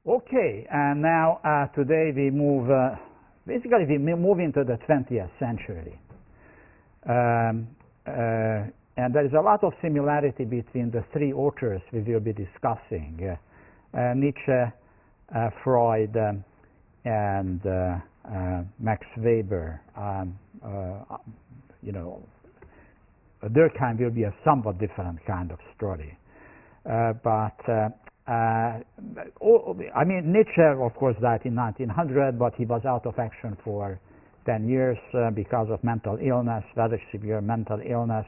Okay, and now today we move, basically we move into the 20th century. And there is a lot of similarity between the three authors we will be discussing, Nietzsche, Freud, and Max Weber. You know, Durkheim will be a somewhat different kind of story. I mean, Nietzsche, of course, died in 1900, but he was out of action for 10 years because of mental illness, rather severe mental illness.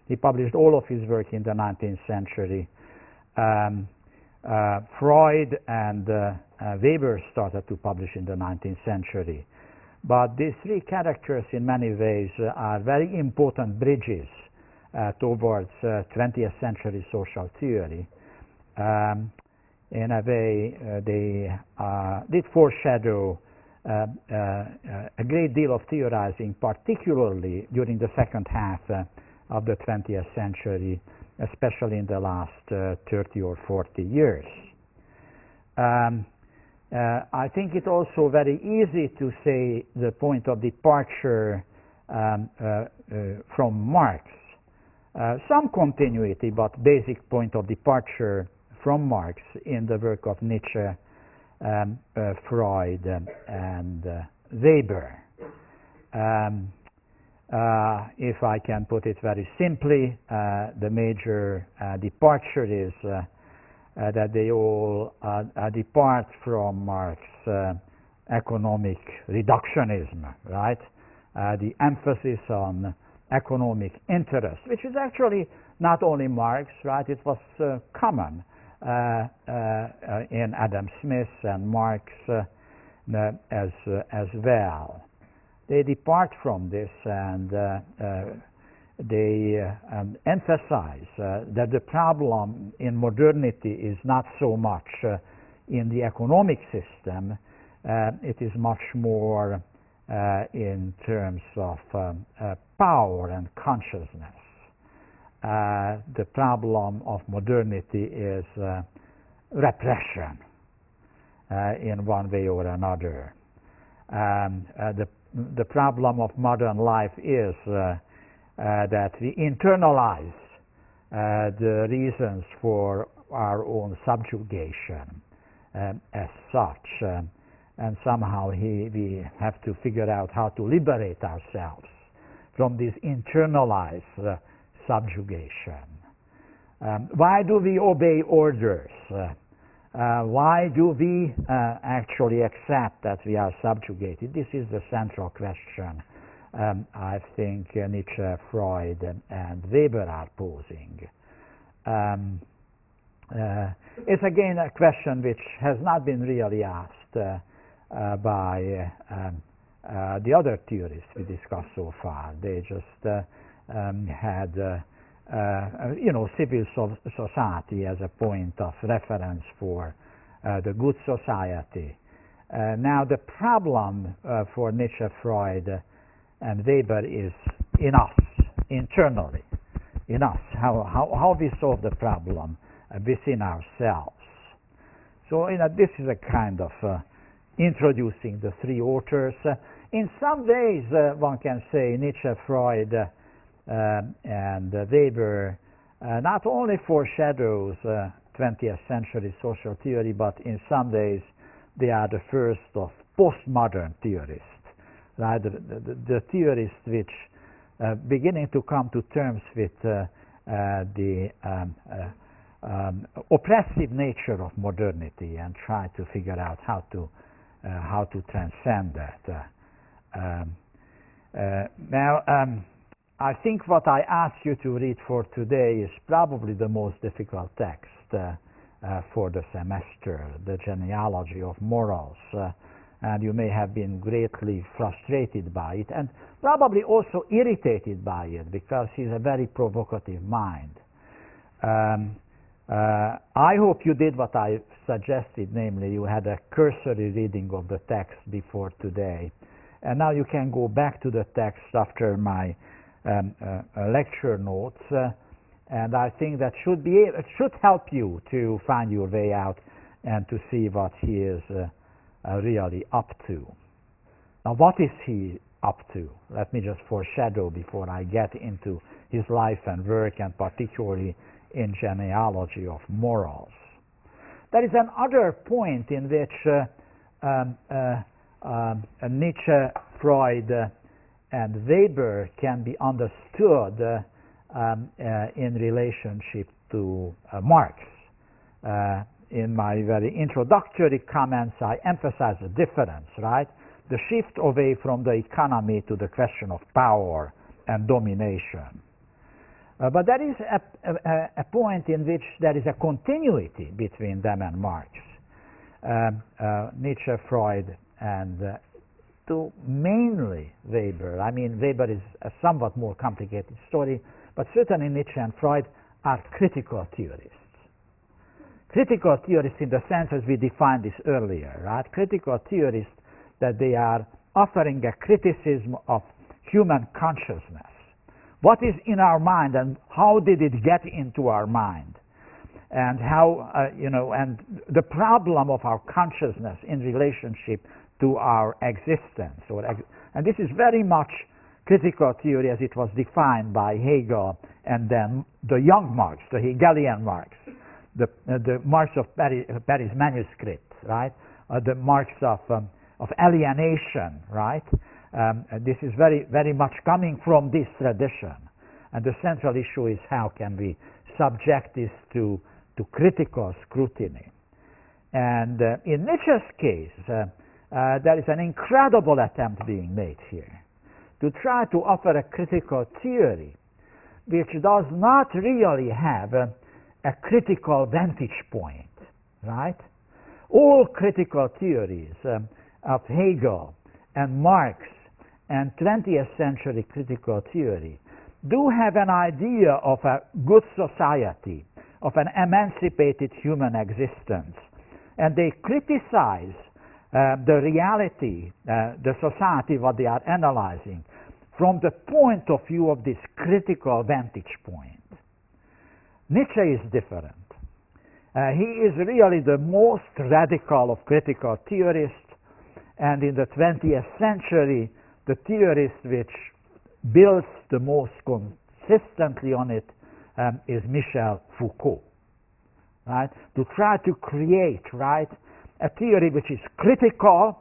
He published all of his work in the 19th century. Freud and Weber started to publish in the 19th century. But these three characters, in many ways, are very important bridges towards 20th century social theory. In a way, they did foreshadow a great deal of theorizing, particularly during the second half of the 20th century, especially in the last 30 or 40 years. I think it's also very easy to say the point of departure from Marx. Some continuity, but basic point of departure from Marx in the work of Nietzsche, Freud, and Weber. If I can put it very simply, the major departure is that they all depart from Marx's economic reductionism, right? The emphasis on economic interest, which is actually not only Marx, right? It was common in Adam Smith and Marx as well. They depart from this and they emphasize that the problem in modernity is not so much in the economic system, it is much more in terms of power and consciousness. The problem of modernity is repression in one way or another. The problem of modern life is that we internalize the reasons for our own subjugation as such, and somehow we have to figure out how to liberate ourselves from this internalized subjugation. Why do we obey orders? Why do we actually accept that we are subjugated? This is the central question I think Nietzsche, Freud, and Weber are posing. It's again a question which has not been really asked by the other theorists we discussed so far. They just had civil society as a point of reference for the good society. Now the problem for Nietzsche, Freud, and Weber is in us, internally, in us, how we solve the problem within ourselves. So this is a kind of introducing the three authors. In some ways, one can say Nietzsche, Freud, and Weber not only foreshadows 20th century social theory, but in some ways they are the first of postmodern theorists, right? The theorists which beginning to come to terms with the oppressive nature of modernity and try to figure out how to transcend that. Now, I think what I ask you to read for today is probably the most difficult text for the semester, the genealogy of morals. And you may have been greatly frustrated by it and probably also irritated by it because he's a very provocative mind. I hope you did what I suggested, namely you had a cursory reading of the text before today. And now you can go back to the text after my lecture notes, and I think that should help you to find your way out and to see what he is really up to. Now, what is he up to? Let me just foreshadow before I get into his life and work, and particularly in genealogy of morals. There is another point in which Nietzsche, Freud, and Weber can be understood in relationship to Marx. In my very introductory comments, I emphasize the difference, right? The shift away from the economy to the question of power and domination. But there is a point in which there is a continuity between them and Marx. Nietzsche, Freud, and to mainly Weber. I mean, Weber is a somewhat more complicated story, but certainly Nietzsche and Freud are critical theorists. Critical theorists in the sense as we defined this earlier, right? Critical theorists that they are offering a criticism of human consciousness. What is in our mind and how did it get into our mind? And how, and the problem of our consciousness in relationship to our existence. And this is very much critical theory as it was defined by Hegel and then the young Marx, the Hegelian Marx, the Marx of Paris manuscript, right? The Marx of alienation, right? This is very, very much coming from this tradition. And the central issue is how can we subject this to critical scrutiny. And in Nietzsche's case, there is an incredible attempt being made here to try to offer a critical theory which does not really have a critical vantage point, right? All critical theories of Hegel and Marx and 20th century critical theory do have an idea of a good society, of an emancipated human existence. And they criticize the reality, the society, what they are analyzing, from the point of view of this critical vantage point. Nietzsche is different. He is really the most radical of critical theorists, and in the 20th century, the theorist which builds the most consistently on it is Michel Foucault, right? To try to create, right, a theory which is critical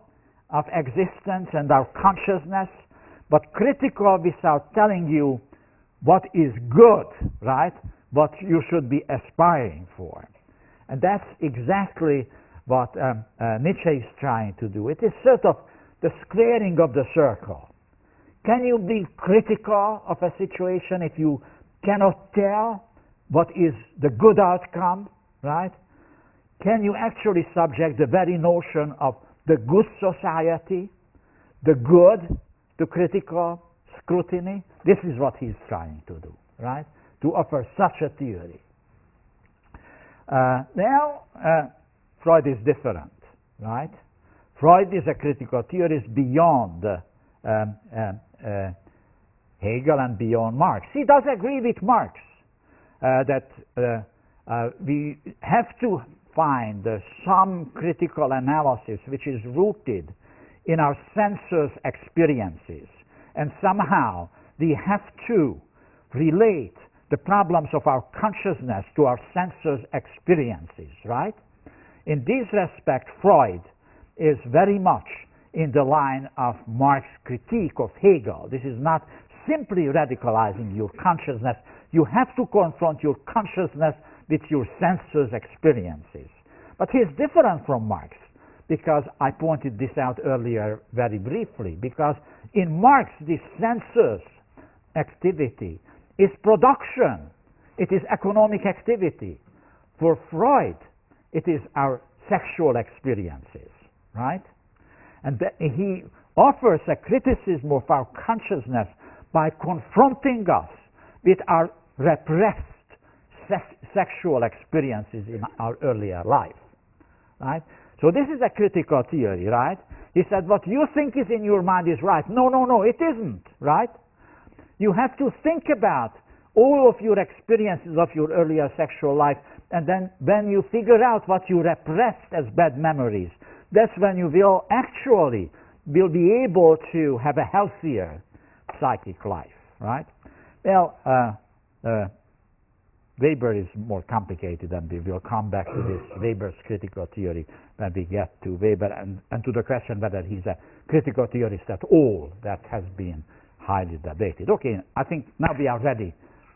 of existence and our consciousness, but critical without telling you what is good, right? What you should be aspiring for. And that's exactly what Nietzsche is trying to do. It is sort of the squaring of the circle. Can you be critical of a situation if you cannot tell what is the good outcome, right? Can you actually subject the very notion of the good society, the good, to critical scrutiny? This is what he's trying to do, right? To offer such a theory. Freud is different, right? Freud is a critical theorist beyond Hegel and beyond Marx. He does agree with Marx that we have to find some critical analysis which is rooted in our senses experiences, and somehow we have to relate the problems of our consciousness to our senses experiences, right? In this respect, Freud is very much in the line of Marx's critique of Hegel. This is not simply radicalizing your consciousness. You have to confront your consciousness with your senses experiences. But he's different from Marx, because I pointed this out earlier very briefly, because in Marx this senses activity is production. It is economic activity. For Freud, it is our sexual experiences, right? And he offers a criticism of our consciousness by confronting us with our repressed sexual experiences in our earlier life, right? So this is a critical theory, right? He said, what you think is in your mind is right. No, no, no, it isn't, right? You have to think about all of your experiences of your earlier sexual life And then when you figure out what you repressed as bad memories, that's when you will actually be able to have a healthier psychic life, right? Well, Weber is more complicated, and we will come back to this Weber's critical theory when we get to Weber and to the question whether he's a critical theorist at all. That has been highly debated. Okay, I think now we are ready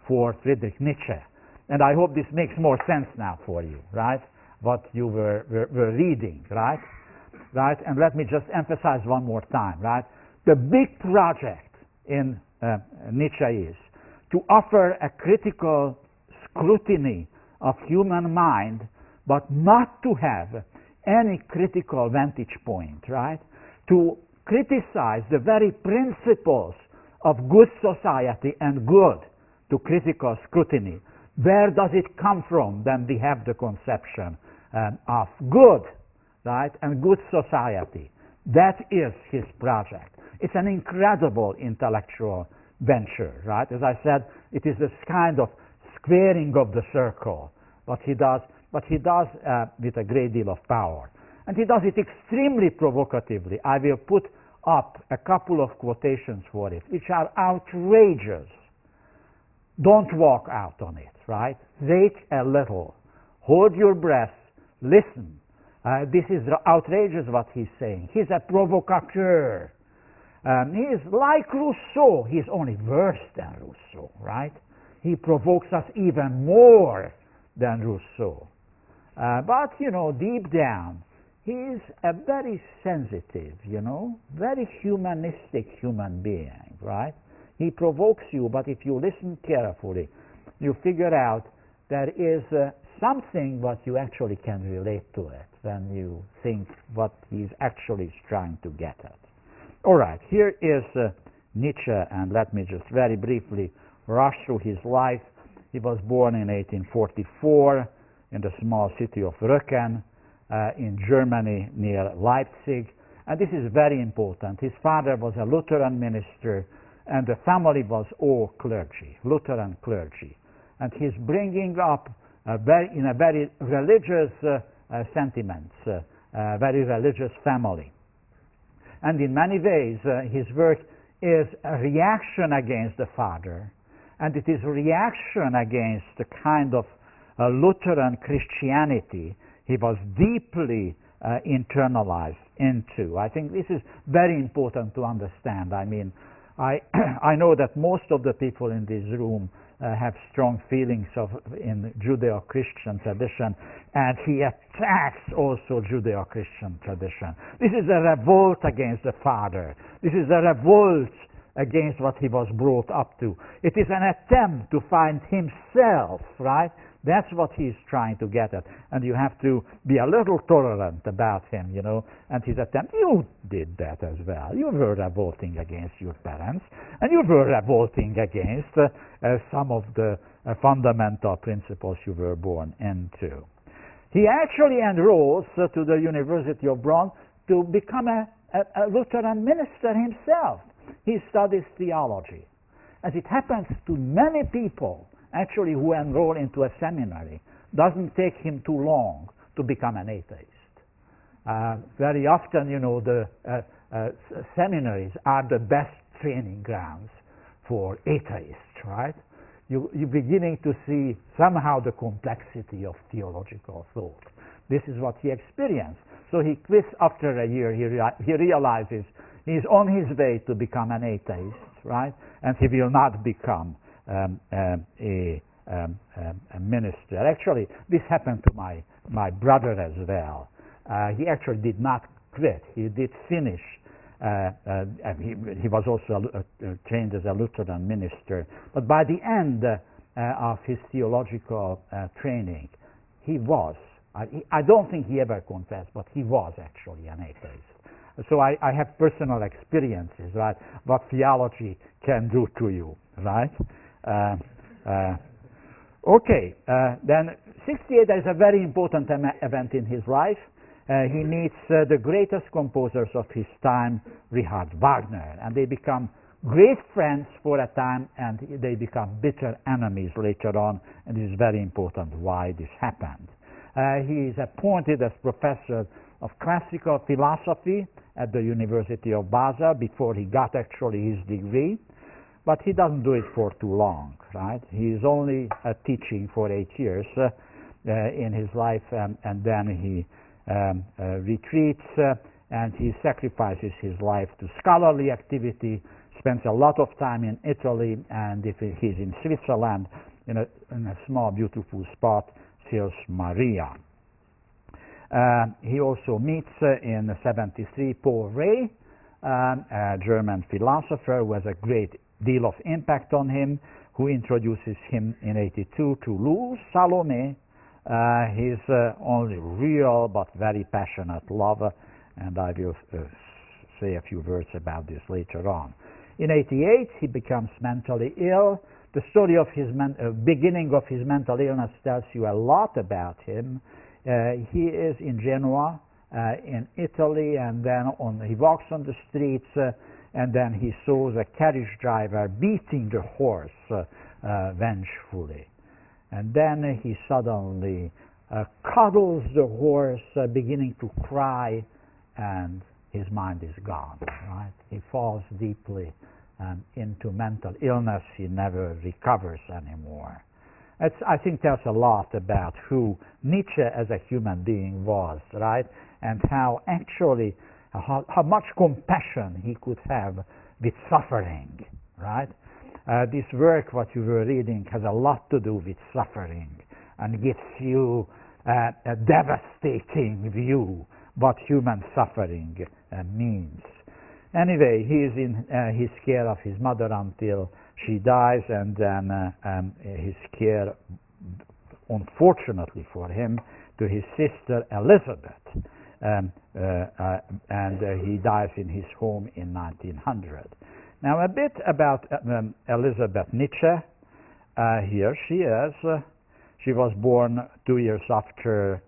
for Friedrich Nietzsche. And I hope this makes more sense now for you, right? What you were reading, right? Right? And let me just emphasize one more time, right? The big project in Nietzsche is to offer a critical scrutiny of human mind, but not to have any critical vantage point, right? To criticize the very principles of good society and good to critical scrutiny. Where does it come from? Then we have the conception of good, right, and good society. That is his project. It's an incredible intellectual venture, right? As I said, it is this kind of squaring of the circle, what he does, but he does with a great deal of power. And he does it extremely provocatively. I will put up a couple of quotations for it, which are outrageous. Don't walk out on it, right? Wait a little. Hold your breath. Listen. This is outrageous what he's saying. He's a provocateur. He is like Rousseau. He's only worse than Rousseau, right? He provokes us even more than Rousseau. But, you know, deep down, he's a very sensitive, you know, very humanistic human being, right? He provokes you, but if you listen carefully, you figure out there is something what you actually can relate to it when you think what he's actually trying to get at. All right, here is Nietzsche, and let me just very briefly rush through his life. He was born in 1844 in the small city of Röcken in Germany near Leipzig. And this is very important. His father was a Lutheran minister, and the family was all clergy, Lutheran clergy. And he's bringing up in a very religious sentiments, very religious family. And in many ways, his work is a reaction against the father, and it is a reaction against the kind of Lutheran Christianity he was deeply internalized into. I think this is very important to understand. I mean, I know that most of the people in this room have strong feelings in Judeo-Christian tradition, and he attacks also Judeo-Christian tradition. This is a revolt against the father. This is a revolt against what he was brought up to. It is an attempt to find himself, right? That's what he's trying to get at. And you have to be a little tolerant about him, you know, and his attempt. You did that as well. You were revolting against your parents, and you were revolting against some of the fundamental principles you were born into. He actually enrolls to the University of Bonn to become a Lutheran minister himself. He studies theology. As it happens to many people, actually, who enroll into a seminary, doesn't take him too long to become an atheist. Very often, you know, the seminaries are the best training grounds for atheists, right? You're beginning to see somehow the complexity of theological thought. This is what he experienced. So he quits after a year. He realizes he's on his way to become an atheist, right? And he will not become a minister. Actually, this happened to my brother as well. He actually did not quit. He did finish. He was also trained as a Lutheran minister. But by the end of his theological training, he was. I don't think he ever confessed, but he was actually an atheist. So I have personal experiences, right? What theology can do to you, right? Okay, then 68, there is a very important event in his life. He meets the greatest composers of his time, Richard Wagner, and they become great friends for a time, and they become bitter enemies later on, and it is very important why this happened. He is appointed as professor of classical philosophy at the University of Basel before he got actually his degree, but he doesn't do it for too long, right? He is only teaching for 8 years in his life, and then he retreats and he sacrifices his life to scholarly activity, spends a lot of time in Italy, and if he's in Switzerland, in a small, beautiful spot, Sils Maria. He also meets in 1973 Paul Rée, a German philosopher who has a great deal of impact on him, who introduces him in 1982 to Lou Salome, his only real but very passionate lover, and I will say a few words about this later on. In 1988, he becomes mentally ill. The story of his beginning of his mental illness tells you a lot about him. He is in Genoa, in Italy, and then he walks on the streets, and then he saws a carriage driver beating the horse vengefully. And then he suddenly cuddles the horse, beginning to cry, and his mind is gone, right? He falls deeply into mental illness. He never recovers anymore. I think tells a lot about who Nietzsche as a human being was, right? And how actually, how much compassion he could have with suffering, right? This work, what you were reading, has a lot to do with suffering and gives you a devastating view what human suffering means. Anyway, he's care of his mother until she dies, and then his care, unfortunately for him, to his sister Elizabeth, and he dies in his home in 1900. Now, a bit about Elizabeth Nietzsche. Here she is. She was born 2 years after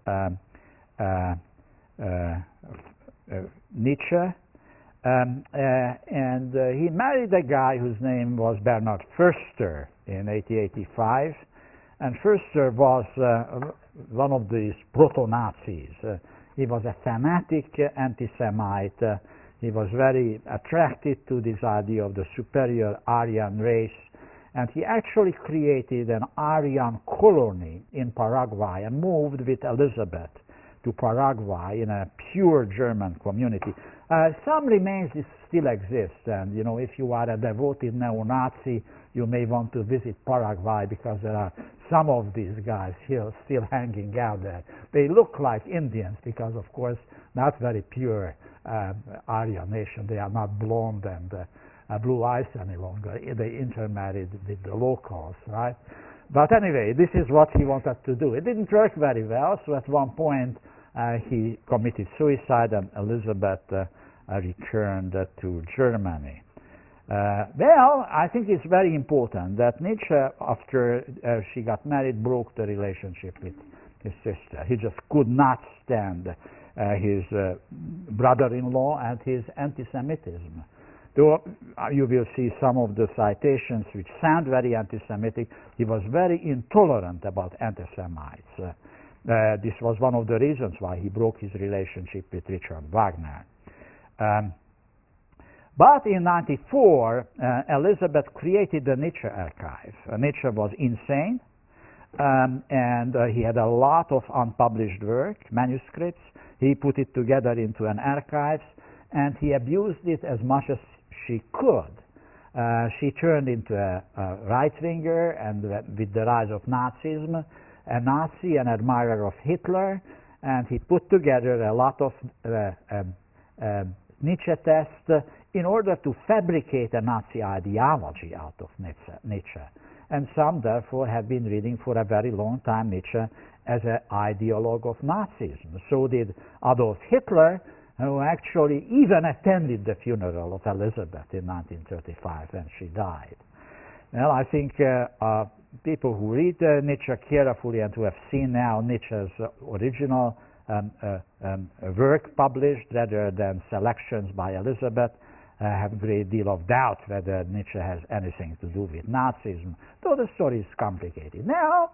Nietzsche, and he married a guy whose name was Bernard Förster in 1885, and Förster was one of these proto-Nazis. He was a fanatic anti-Semite. He was very attracted to this idea of the superior Aryan race, and he actually created an Aryan colony in Paraguay and moved with Elizabeth to Paraguay in a pure German community. Some remains still exist, and if you are a devoted neo-Nazi, you may want to visit Paraguay, because there are some of these guys here still hanging out there. They look like Indians because, of course, not very pure Aryan nation. They are not blonde and blue eyes any longer. They intermarried with the locals, right? But anyway, this is what he wanted to do. It didn't work very well, so at one point he committed suicide, and Elizabeth returned to Germany. Well, I think it's very important that Nietzsche, after she got married, broke the relationship with his sister. He just could not stand his brother-in-law and his anti-Semitism. Though you will see some of the citations which sound very anti-Semitic, he was very intolerant about anti-Semites. This was one of the reasons why he broke his relationship with Richard Wagner. But in 1994, Elizabeth created the Nietzsche archive. Nietzsche was insane, and he had a lot of unpublished work, manuscripts. He put it together into an archive, and he abused it as much as she could. She turned into a right-winger, and with the rise of Nazism, a Nazi, an admirer of Hitler, and he put together a lot of Nietzsche tests in order to fabricate a Nazi ideology out of Nietzsche. And some, therefore, have been reading for a very long time Nietzsche as an ideologue of Nazism. So did Adolf Hitler, who actually even attended the funeral of Elizabeth in 1935 when she died. Well, I think people who read Nietzsche carefully and who have seen now Nietzsche's original work published rather than selections by Elizabeth have a great deal of doubt whether Nietzsche has anything to do with Nazism, though the story is complicated. Now,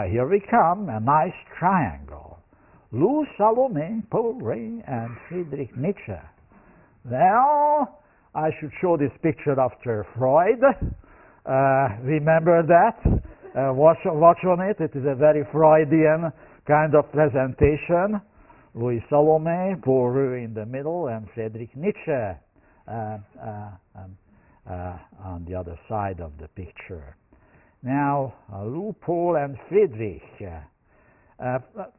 here we come, a nice triangle. Lou Salome, Paul Ray, and Friedrich Nietzsche. Now, I should show this picture after Freud. Remember that? Watch on it. It is a very Freudian kind of presentation. Louis Salome, Paul Ray in the middle, and Friedrich Nietzsche on the other side of the picture. Now, Lou, Paul, and Friedrich.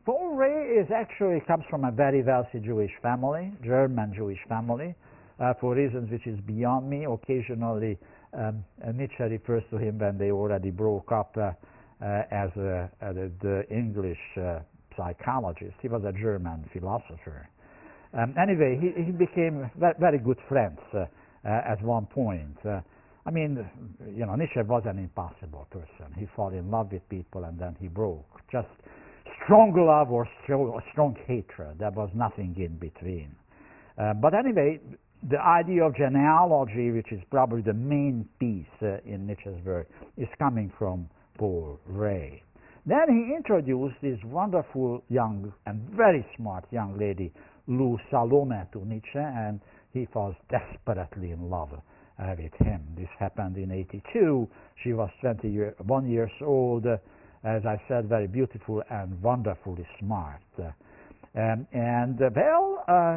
Paul Ray actually comes from a very wealthy Jewish family, German Jewish family, for reasons which is beyond me. Occasionally, Nietzsche refers to him when they already broke up as the English psychologist. He was a German philosopher. Anyway, he became very good friends at one point. I mean, you know, Nietzsche was an impossible person. He fell in love with people and then he broke. Just strong love or strong hatred. There was nothing in between. But anyway, the idea of genealogy, which is probably the main piece in Nietzsche's work, is coming from Paul Ray. Then he introduced this wonderful young and very smart young lady, Lou Salome, to Nietzsche, and he was desperately in love with him. This happened in '82. She was 21 years old, as I said, very beautiful and wonderfully smart.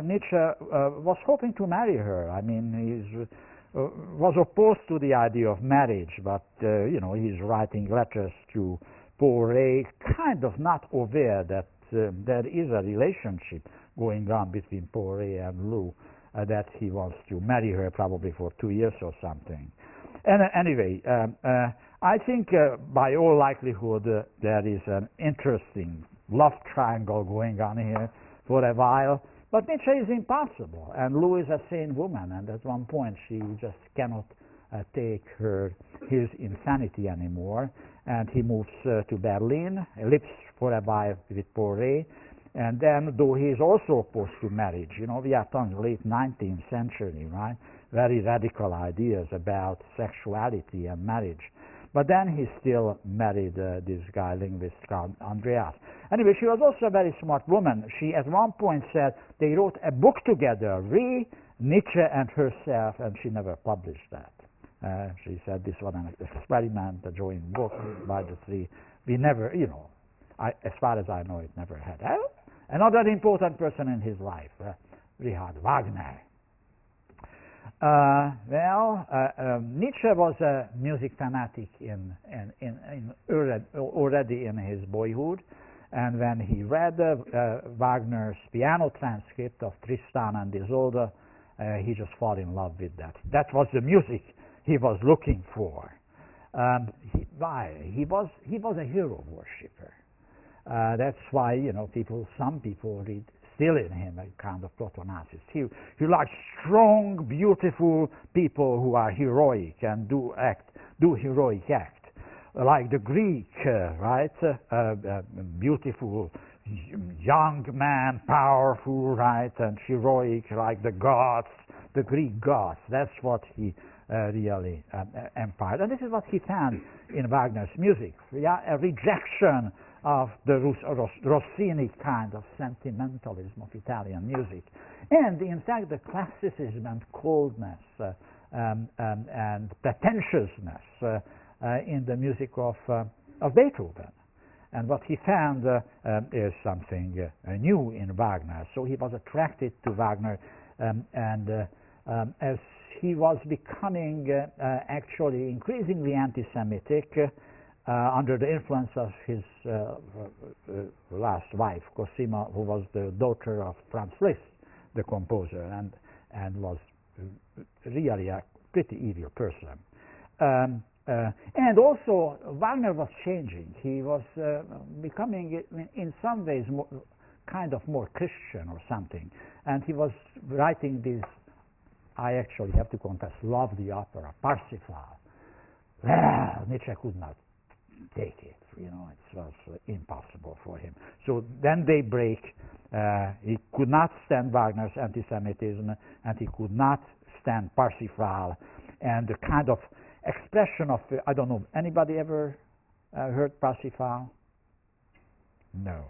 Nietzsche was hoping to marry her. I mean, he was opposed to the idea of marriage, but you know, he's writing letters to Paul Ray, kind of not aware that there is a relationship going on between Paul Ray and Lou, that he wants to marry her probably for 2 years or something. And anyway, I think by all likelihood there is an interesting love triangle going on here for a while. But Nietzsche is impossible, and Lou is a sane woman, and at one point she just cannot take his insanity anymore, and he moves to Berlin, lives for a while with Paul Ray, and then, though he is also opposed to marriage, you know, we are talking late 19th century, right? Very radical ideas about sexuality and marriage. But then he still married this guy, linguist called Andreas. Anyway, she was also a very smart woman. She at one point said they wrote a book together, Ray, Nietzsche, and herself, and she never published that. She said this was an experiment, a joint book by the three. We never, you know, as far as I know, it never had. Another important person in his life, Richard Wagner. Nietzsche was a music fanatic already in his boyhood, and when he read Wagner's piano transcript of Tristan and Isolde, he just fell in love with that. That was the music he was looking for. Why? He was a hero worshipper. That's why, you know, some people read still in him a kind of proto-Nazist. He likes strong, beautiful people who are heroic and do heroic act, like the Greek, right? Beautiful young man, powerful, right, and heroic, like the gods, the Greek gods. That's what he really empired, and this is what he found in Wagner's music. Yeah, a rejection of the Rossini kind of sentimentalism of Italian music, and in fact the classicism and coldness and pretentiousness in the music of Beethoven. And what he found is something new in Wagner. So he was attracted to Wagner, and as he was becoming actually increasingly anti-Semitic, under the influence of his last wife, Cosima, who was the daughter of Franz Liszt, the composer, and was really a pretty evil person. And also, Wagner was changing. He was becoming, in some ways, kind of more Christian or something. And he was writing this, I actually have to confess, love the opera, Parsifal. Well, Nietzsche could not take it, you know, it was impossible for him. So then they break. He could not stand Wagner's anti-Semitism, and he could not understand Parsifal and the kind of expression of, I don't know, anybody ever heard Parsifal? No.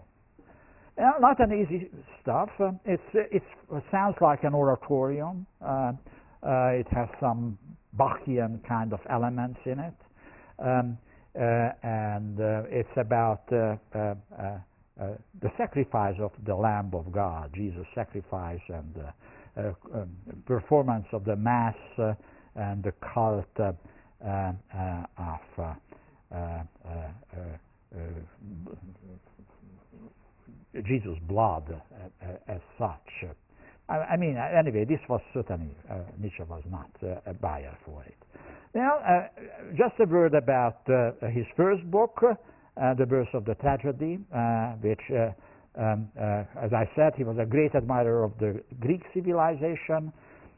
Not an easy stuff. It sounds like an oratorium. It has some Bachian kind of elements in it. And it's about the sacrifice of the Lamb of God, Jesus' sacrifice, and performance of the Mass and the cult of Jesus' blood as such. I mean, anyway, this was certainly, Nietzsche was not a buyer for it. Now, just a word about his first book, The Birth of the Tragedy, which, as I said, he was a great admirer of the Greek civilization.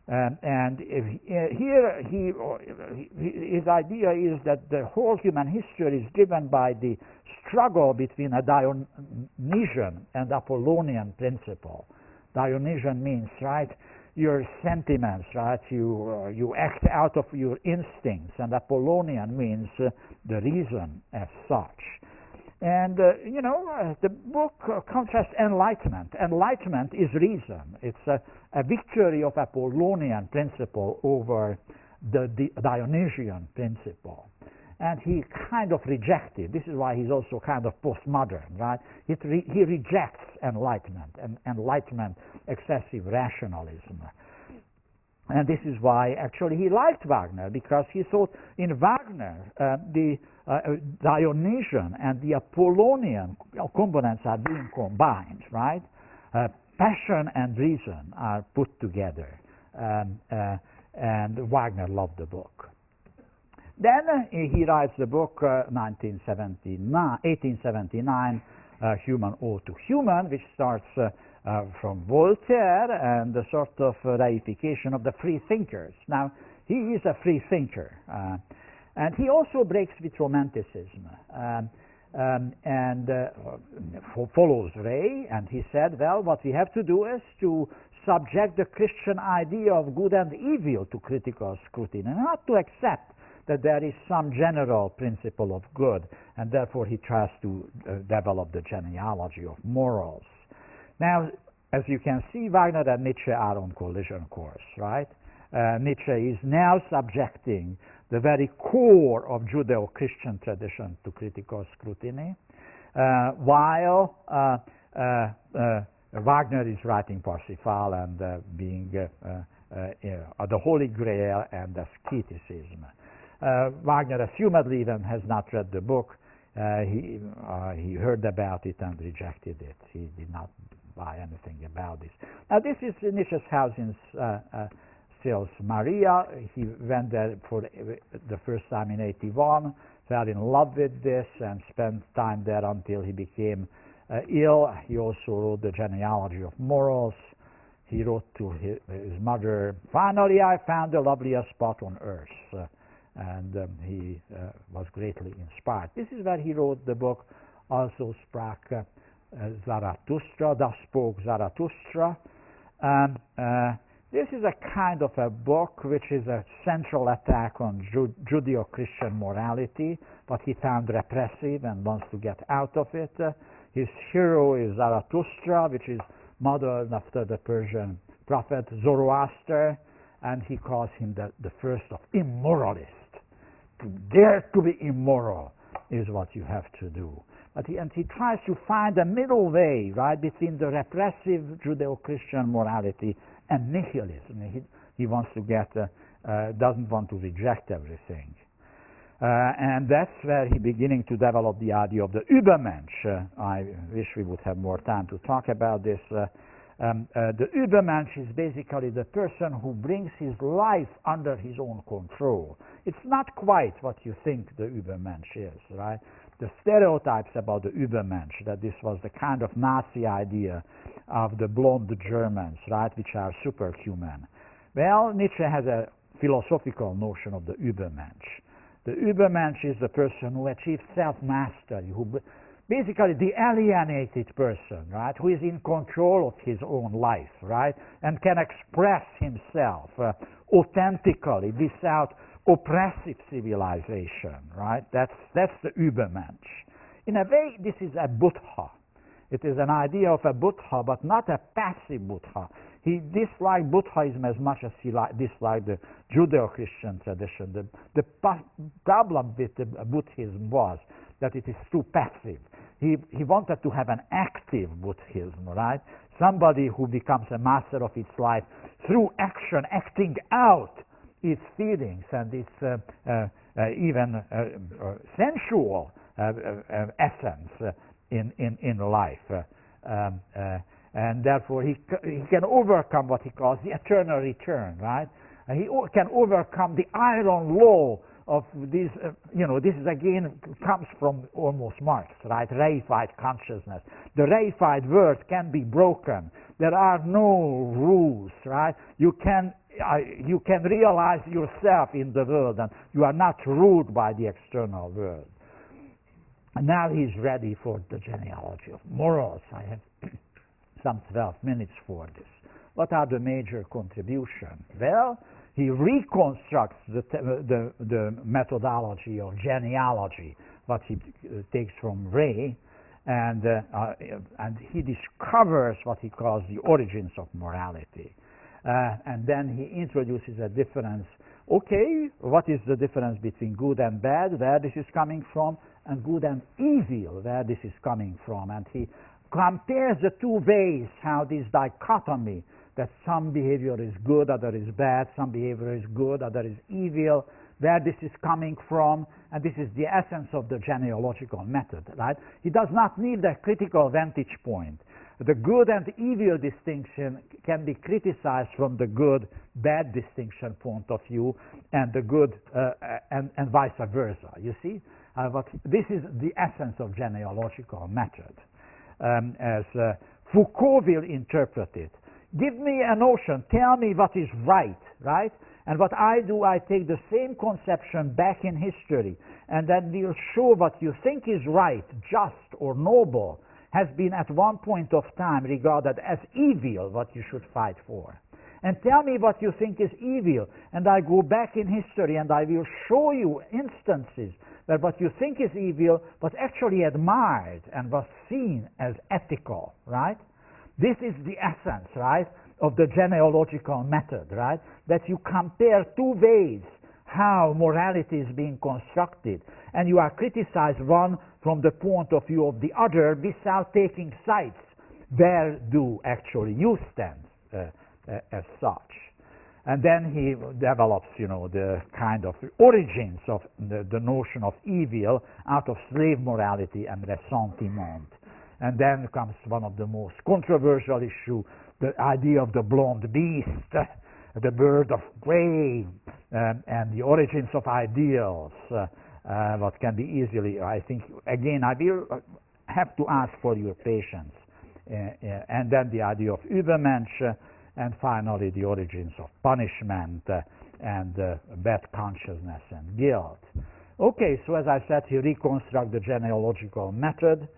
And here, his idea is that the whole human history is driven by the struggle between a Dionysian and Apollonian principle. Dionysian means, right, your sentiments, right? You act out of your instincts, and Apollonian means the reason as such. And the book contrasts enlightenment. Enlightenment is reason. It's a victory of Apollonian principle over the Dionysian principle. And he kind of rejected. This is why he's also kind of postmodern, right? He rejects enlightenment, and enlightenment, excessive rationalism. And this is why actually he liked Wagner, because he thought in Wagner the Dionysian and the Apollonian components are being combined, right? Passion and reason are put together, and Wagner loved the book. Then he writes the book 1879, Human Ode to Human, which starts from Voltaire and the sort of reification of the free thinkers. Now, he is a free thinker, and he also breaks with Romanticism, and follows Ray, and he said, well, what we have to do is to subject the Christian idea of good and evil to critical scrutiny, and not to accept that there is some general principle of good, and therefore he tries to develop the genealogy of morals. Now, as you can see, Wagner and Nietzsche are on collision course, right? Nietzsche is now subjecting the very core of Judeo-Christian tradition to critical scrutiny, while Wagner is writing Parsifal and being the Holy Grail and asceticism. Wagner assumedly even has not read the book. He heard about it and rejected it. He did not buy anything about this. Now, this is Nietzsche's house in Sils Maria. He went there for the first time in 1981, fell in love with this, and spent time there until he became ill. He also wrote the genealogy of morals. He wrote to his mother, "Finally, I found the loveliest spot on earth." And he was greatly inspired. This is where he wrote the book, Also Sprach Zarathustra, Thus Spoke Zarathustra. This is a kind of a book which is a central attack on Judeo-Christian morality, but he found repressive and wants to get out of it. His hero is Zarathustra, which is modeled after the Persian prophet Zoroaster, and he calls him the first of immoralists. To dare to be immoral is what you have to do. But he tries to find a middle way, right, between the repressive Judeo-Christian morality and nihilism. He wants to doesn't want to reject everything. And that's where he's beginning to develop the idea of the Übermensch. I wish we would have more time to talk about this. The Übermensch is basically the person who brings his life under his own control. It's not quite what you think the Übermensch is, right? The stereotypes about the Übermensch, that this was the kind of Nazi idea of the blonde Germans, right, which are superhuman. Well, Nietzsche has a philosophical notion of the Übermensch. The Übermensch is the person who achieves self-mastery, who basically the alienated person, right, who is in control of his own life, right, and can express himself authentically, without oppressive civilization, right? That's the Übermensch. In a way, this is a Buddha. It is an idea of a Buddha, but not a passive Buddha. He disliked Buddhism as much as he disliked the Judeo-Christian tradition. The problem with the Buddhism was that it is too passive. He wanted to have an active Buddhism, right? Somebody who becomes a master of its life through action, acting out its feelings and its even sensual essence in life. And therefore he can overcome what he calls the eternal return, right? He can overcome the iron law of this, this is again comes from almost Marx, right? Reified consciousness. The reified world can be broken. There are no rules, right? You can realize yourself in the world, and you are not ruled by the external world. And now he's ready for the genealogy of morals. I have some 12 minutes for this. What are the major contributions? Well, he reconstructs the methodology of genealogy, what he takes from Ray, and he discovers what he calls the origins of morality. And then he introduces a difference. Okay, what is the difference between good and bad, where this is coming from, and good and evil, where this is coming from? And he compares the two ways, how this dichotomy, that some behavior is good, other is bad, some behavior is good, other is evil, where this is coming from, and this is the essence of the genealogical method, right? He does not need a critical vantage point. The good and evil distinction can be criticized from the good-bad distinction point of view, and the good and vice versa. You see, but this is the essence of genealogical method, as Foucault will interpret it. Give me a notion. Tell me what is right, right? And what I do, I take the same conception back in history, and then we'll show what you think is right, just, or noble, has been at one point of time regarded as evil, what you should fight for. And tell me what you think is evil, and I go back in history and I will show you instances where what you think is evil was actually admired and was seen as ethical, right? This is the essence, right, of the genealogical method, right? That you compare two ways how morality is being constructed, and you are criticized one from the point of view of the other without taking sides. Where do actually you stand as such? And then he develops, the kind of origins of the notion of evil out of slave morality and ressentiment. And then comes one of the most controversial issues, the idea of the blonde beast, the bird of prey, and the origins of ideals, what can be easily, I think, again, I will have to ask for your patience. And then the idea of Übermensch, and finally the origins of punishment and bad consciousness and guilt. Okay, so as I said, he reconstructs the genealogical method.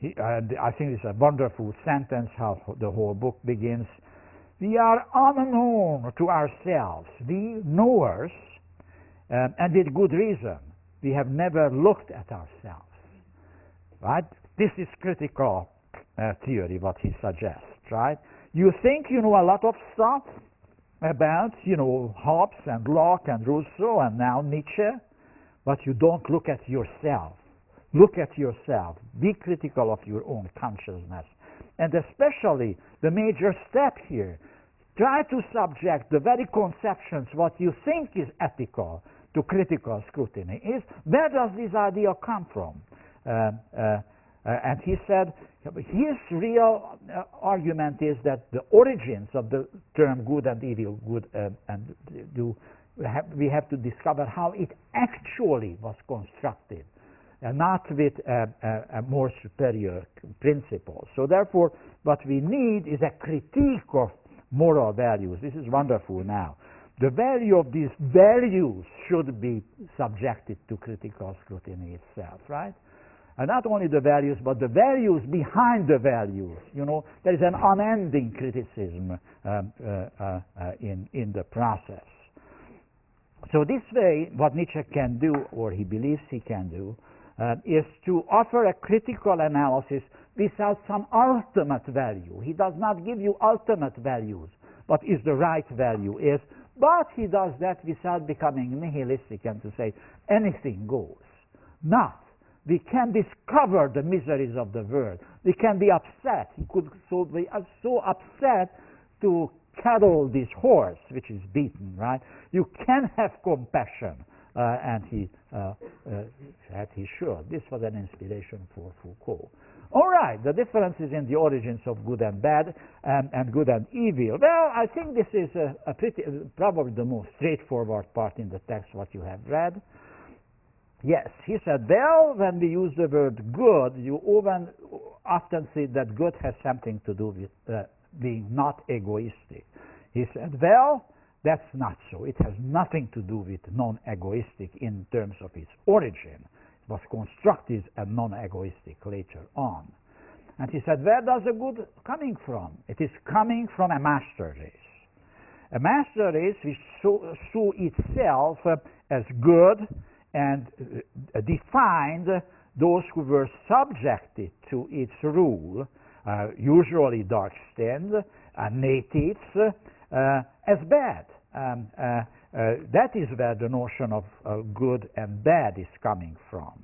I think it's a wonderful sentence how the whole book begins. We are unknown to ourselves, we knowers, and with good reason. We have never looked at ourselves. Right? This is critical theory, what he suggests, right? You think you know a lot of stuff about, Hobbes and Locke and Rousseau and now Nietzsche, but you don't look at yourself. Look at yourself. Be critical of your own consciousness. And especially the major step here, try to subject the very conceptions what you think is ethical to critical scrutiny. Where does this idea come from? And he said his real argument is that the origins of the term good and evil, we have to discover how it actually was constructed, and not with a more superior principle. So therefore, what we need is a critique of moral values. This is wonderful now. The value of these values should be subjected to critical scrutiny itself, right? And not only the values, but the values behind the values. There is an unending criticism in the process. So this way, what Nietzsche can do, or he believes he can do, is to offer a critical analysis without some ultimate value. He does not give you ultimate values, what is the right value is, but he does that without becoming nihilistic and to say anything goes. Not. We can discover the miseries of the world. We can be upset. He could be so upset to cattle this horse which is beaten, right? You can have compassion, and he said he should. This was an inspiration for Foucault. All right, the differences in the origins of good and bad and good and evil. Well, I think this is probably the most straightforward part in the text what you have read. Yes, he said, well, when we use the word good, you often see that good has something to do with being not egoistic. He said, well, that's not so. It has nothing to do with non-egoistic in terms of its origin. It was constructed and non-egoistic later on. And he said, where does the good coming from? It is coming from a master race. A master race which saw itself as good and defined those who were subjected to its rule, usually dark-skinned, natives, as bad. That is where the notion of good and bad is coming from.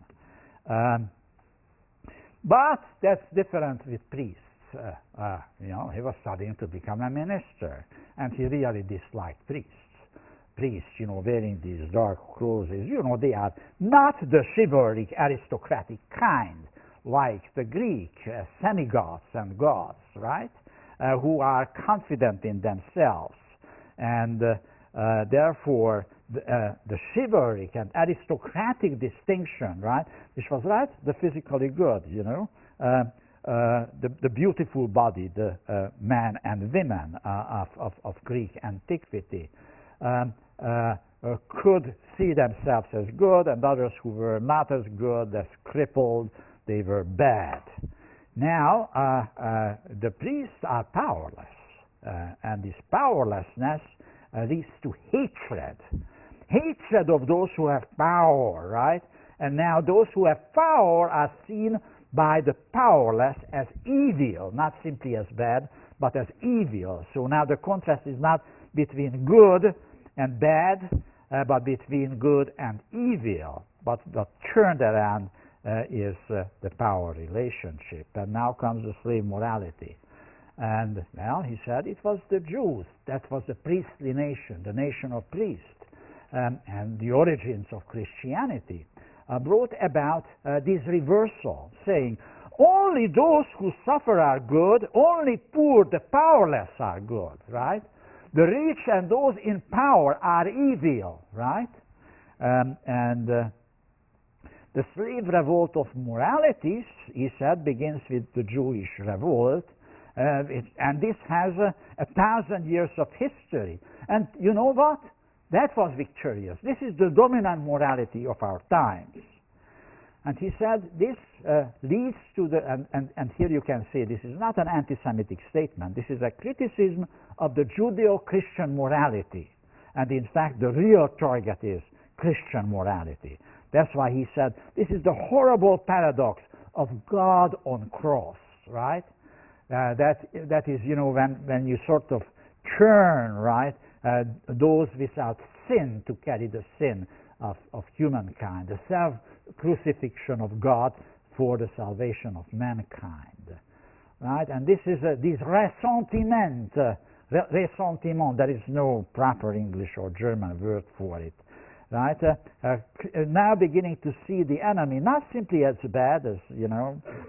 But that's different with priests. He was studying to become a minister, and he really disliked priests. Priests, wearing these dark clothes, they are not the chivalric aristocratic kind, like the Greek semi-gods and gods, right? Who are confident in themselves, and therefore the chivalric and aristocratic distinction, right, which was right, the physically good, the beautiful body, the men and women of Greek antiquity, could see themselves as good, and others who were not as good, as crippled, they were bad. Now, the priests are powerless, and this powerlessness leads to hatred. Hatred of those who have power, right? And now those who have power are seen by the powerless as evil, not simply as bad, but as evil. So now the contrast is not between good and bad, but between good and evil. But turned around is the power relationship. And now comes the slave morality. And, well, he said it was the Jews. That was the priestly nation, the nation of priests. And the origins of Christianity brought about this reversal, saying, only those who suffer are good, only poor, the powerless are good, right? The rich and those in power are evil, right? The slave revolt of moralities, he said, begins with the Jewish revolt, and this has 1,000 years of history. And you know what? That was victorious. This is the dominant morality of our times. And he said this leads to the, and here you can see this is not an anti-Semitic statement. This is a criticism of the Judeo-Christian morality. And in fact, the real target is Christian morality. That's why he said this is the horrible paradox of God on cross, right? That is, when you sort of turn, right, those without sin to carry the sin of humankind, the self-crucifixion of God for the salvation of mankind, right? And this is this ressentiment, there is no proper English or German word for it, right? Now beginning to see the enemy not simply as bad as,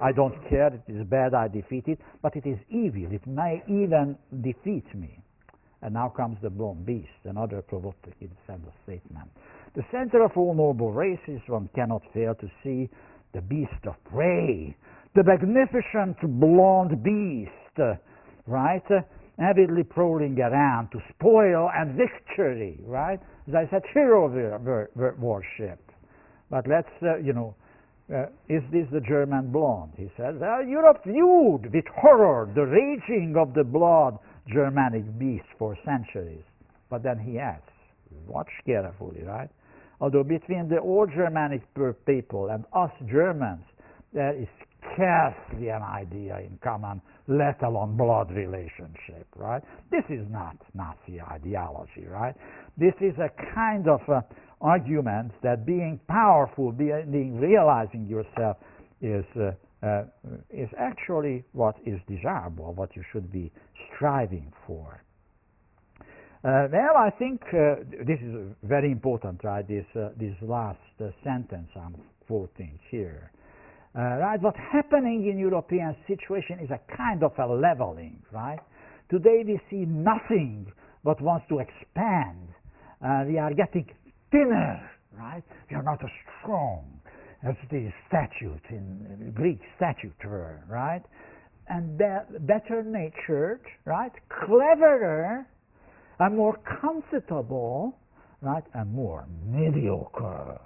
I don't care, it is bad, I defeat it, but it is evil, it may even defeat me. And now comes the blown beast, another provocative statement. The center of all noble races, one cannot fail to see the beast of prey, the magnificent blonde beast, right? Avidly prowling around to spoil and victory, right? As I said, hero worship. But let's, is this the German blonde? He says, well, Europe viewed with horror the raging of the blood Germanic beast for centuries. But then he adds, Watch carefully, right? Although between the old Germanic people and us Germans, there is scarcely an idea in common, let alone blood relationship, right? This is not Nazi ideology, right? This is a kind of argument that being powerful, realizing yourself is actually what is desirable, what you should be striving for. Well, I think this is very important, right? This last sentence I'm quoting here. Right, what's happening in European situation is a kind of a leveling, right? Today we see nothing but wants to expand. We are getting thinner, right? We are not as strong as the statute in Greek statute were, right? And better natured, right? Cleverer, and more comfortable, right? And more mediocre.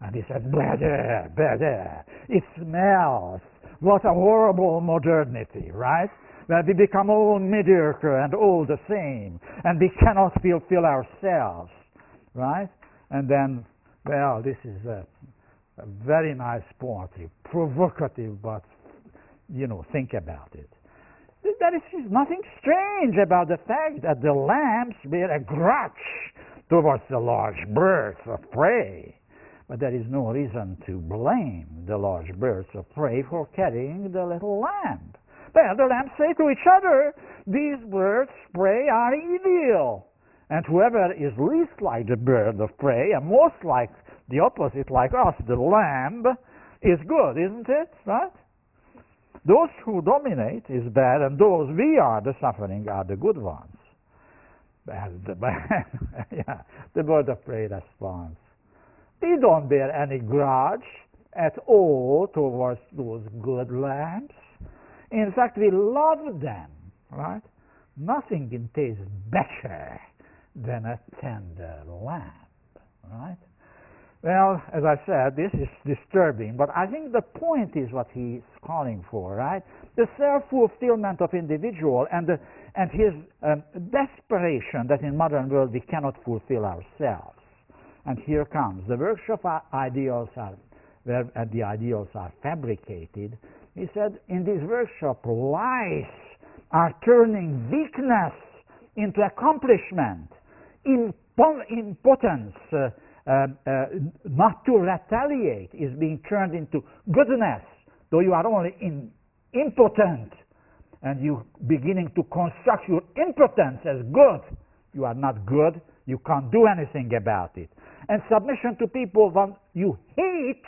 And he said, better, better. It smells. What a horrible modernity, right? Where we become all mediocre and all the same, and we cannot fulfill ourselves, right? And then, well, this is a very nice poetry, provocative, but, think about it. There is nothing strange about the fact that the lambs bear a grudge towards the large birds of prey. But there is no reason to blame the large birds of prey for carrying the little lamb. Well, the lambs say to each other, these birds of prey are evil. And whoever is least like the bird of prey and most like the opposite, like us, the lamb, is good, isn't it? Right? Those who dominate is bad, and those we are, the suffering, are the good ones. The bird of prey responds. We don't bear any grudge at all towards those good lambs. In fact, we love them, right? Nothing can taste better than a tender lamb, right? Well, as I said, this is disturbing, but I think the point is what he's calling for, right? The self-fulfillment of individual and his desperation that in modern world we cannot fulfill ourselves. And here comes the workshop ideals where the ideals are fabricated. He said, in this workshop, lies are turning weakness into accomplishment, impotence, not to retaliate is being turned into goodness, though you are only impotent, and you beginning to construct your impotence as good. You are not good. You can't do anything about it. And submission to people that you hate,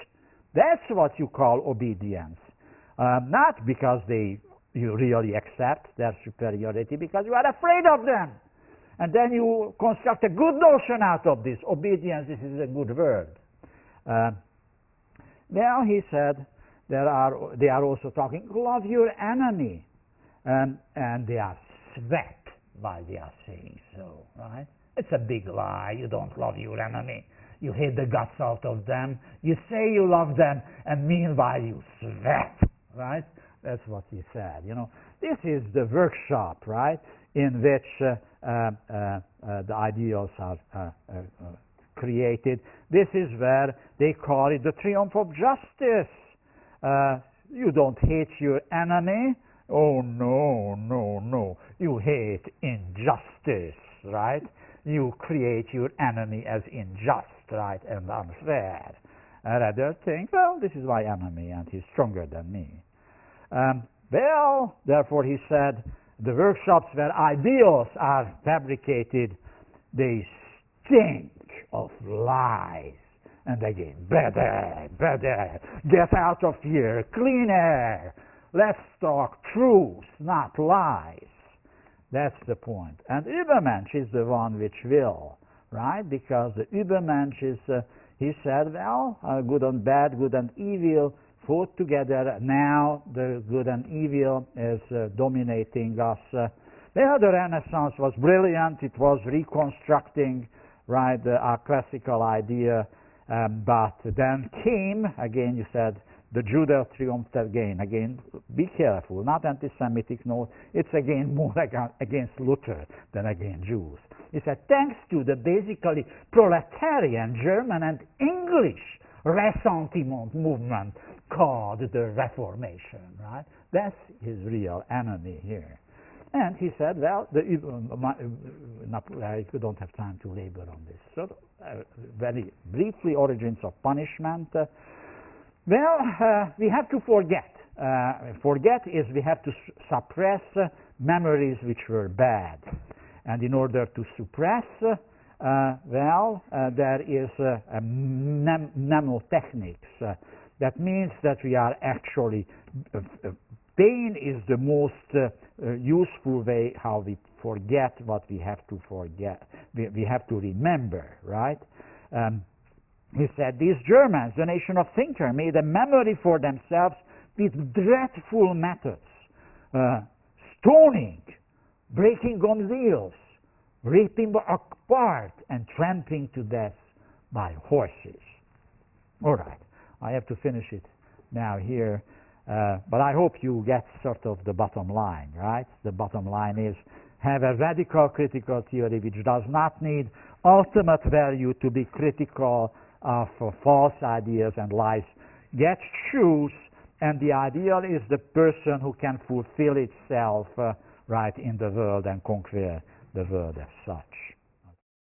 that's what you call obedience. Not because you really accept their superiority, because you are afraid of them. And then you construct a good notion out of this. Obedience, this is a good word. Now he said, they are also talking, love your enemy. And they are sweat while they are saying so, right? It's a big lie. You don't love your enemy. You hate the guts out of them. You say you love them, and meanwhile you sweat, right? That's what he said. This is the workshop, right, in which the ideals are created. This is where they call it the triumph of justice. You don't hate your enemy. Oh, no, no, no. You hate injustice, right? You create your enemy as unjust, right, and unfair. Rather think, well, this is my enemy, and he's stronger than me. Well, therefore, he said, the workshops where ideals are fabricated, they stink of lies. And again, better, better, get out of here, clean air. Let's talk truth, not lies. That's the point. And Übermensch is the one which will, right? Because the Übermensch is, he said, well, good and bad, good and evil, fought together. Now the good and evil is dominating us. The Renaissance was brilliant. It was reconstructing, right, our classical idea. But then came, again, you said, the Judah triumphed again. Again, be careful, not anti-Semitic, no. It's again more against Luther than against Jews. He said, thanks to the basically proletarian German and English ressentiment movement called the Reformation, right? That's his real enemy here. And he said, well, if we don't have time to labor on this. So, very briefly, origins of punishment. We have to forget. Forget is we have to suppress memories which were bad. And in order to suppress, there is mnemotechnics. That means that we are actually, pain is the most useful way how we forget what we have to forget. We have to remember, right? He said, these Germans, the nation of thinkers, made a memory for themselves with dreadful methods. Stoning, breaking on wheels, ripping apart, and trampling to death by horses. All right, I have to finish it now here, but I hope you get sort of the bottom line, right? The bottom line is have a radical critical theory which does not need ultimate value to be critical of false ideas and lies. Get truth, and the ideal is the person who can fulfill itself right in the world and conquer the world as such.